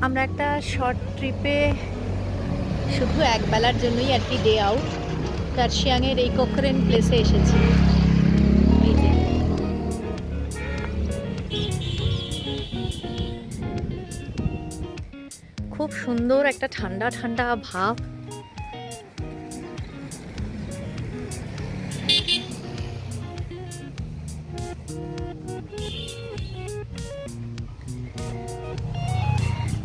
আমরা একটা শর্ট ট্রিপে শুধু এক বেলার জন্যই আর কি ডে আউট কার্শিয়াংয়ের এই কোকরেন প্লেসে এসেছি। এই যে খুব সুন্দর একটা ঠান্ডা ঠান্ডা ভাব।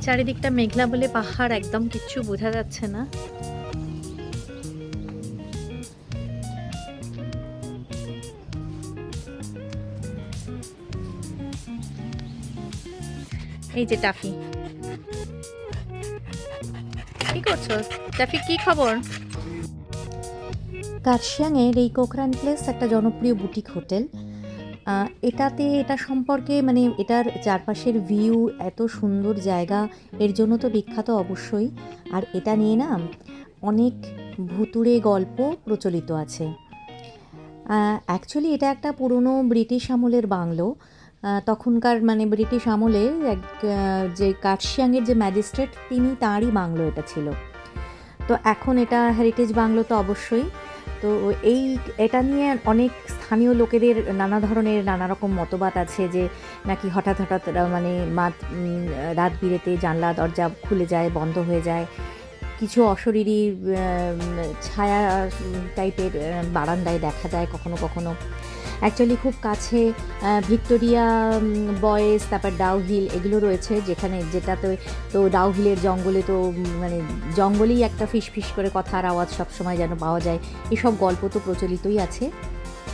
চারিদিকটা মেঘলা বলে পাহাড় একদম কিচ্ছু বোঝা যাচ্ছে না। এই যে টাফি, কি করছো টাফি? কি খবর? কার্শিয়াংয়ের এই কোকরান প্লেস একটা জনপ্রিয় বুটিক হোটেল। এটা সম্পর্কে মানে এটার চারপাশের ভিউ, এত সুন্দর জায়গা, এর জন্য তো বিখ্যাত অবশ্যই। আর এটা নিয়ে না অনেক ভুতুড়ে গল্প প্রচলিত আছে। অ্যাকচুয়ালি এটা একটা পুরনো ব্রিটিশ আমলের বাংলো। তখনকার মানে ব্রিটিশ আমলে যে কার্শিয়াংয়ের যে ম্যাজিস্ট্রেট তিনি, তাঁরই বাংলো এটা ছিল। তো এখন এটা হেরিটেজ বাংলো তো অবশ্যই। তো এটা নিয়ে অনেক স্থানীয় লোকেদের নানা রকম মতবাদ আছে যে নাকি হঠাৎ মানে রাত বিরেতে জানলা দরজা খুলে যায়, বন্ধ হয়ে যায়, কিছু অশরীরী ছায়া টাইপের বারান্দায় দেখা যায় কখনো কখনো। অ্যাকচুয়ালি খুব কাছে ভিক্টোরিয়া বয়েজ, তারপর ডাউহিল এগুলো রয়েছে, যেটাতে তো ডাউহিলের জঙ্গলে তো মানে জঙ্গলেই একটা ফিস করে কথার আওয়াজ সবসময় যেন পাওয়া যায়। এসব গল্প তো প্রচলিতই আছে,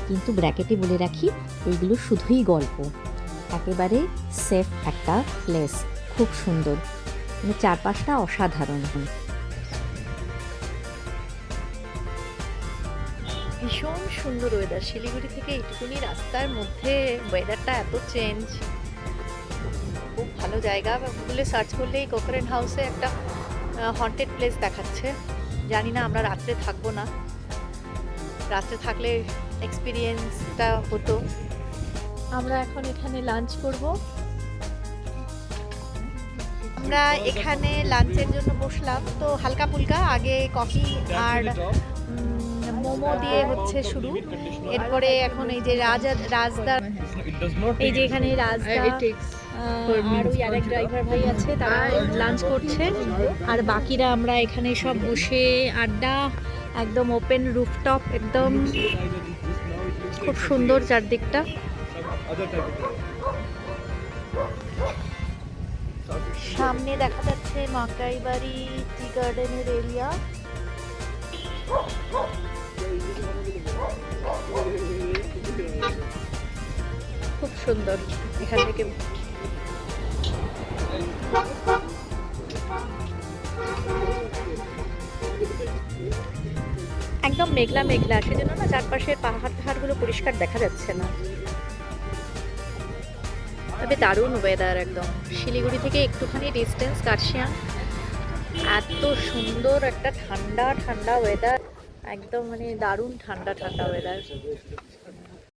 কিন্তু ব্র্যাকেটে বলে রাখি এইগুলো শুধুই গল্প, একেবারে সেফ একটা প্লেস, খুব সুন্দর, মানে চারপাশটা অসাধারণ। ভীষণ সুন্দর ওয়েদার। শিলিগুড়ি থেকে এইটুকুনি রাস্তার মধ্যে ওয়েদারটা এত চেঞ্জ, খুব ভালো জায়গা। গুগলে সার্চ করলেই কোকরেন হাউসে একটা হন্টেড প্লেস দেখাচ্ছে। জানি না, আমরা রাত্রে থাকবো না, রাত্রে থাকলে এক্সপিরিয়েন্সটা হতো। আমরা এখন এখানে লাঞ্চ করব। আমরা এখানে লাঞ্চের জন্য বসলাম, তো হালকা ফুলকা আগে কফি আর মোমো দিয়ে হচ্ছে শুরু। এরপরে এখন এই যে রাজদা, এই যে এখানে রাজদা আর ওই আরেক ড্রাইভার ভাই আছে, তারা লাঞ্চ করছে। আর বাকিরা আমরা এখানে সব বসে আড্ডা, একদম ওপেন রুফটপ, একদম খুব সুন্দর চারদিকটা। সামনে দেখা যাচ্ছে মাকাই বাড়ি টি গার্ডেনের এরিয়া। খুব সুন্দর এখান থেকে। একদম মেঘলা মেঘলা, সেজন্য না চারপাশের পাহাড়গুলো পরিষ্কার দেখা যাচ্ছে না। তবে দারুণ ওয়েদার, একদম শিলিগুড়ি থেকে একটুখানি ডিস্টেন্স কার্শিয়াং। এত সুন্দর একটা ঠান্ডা ঠান্ডা ওয়েদার, একদম মানে দারুণ ঠান্ডা ঠান্ডা ওয়েদার।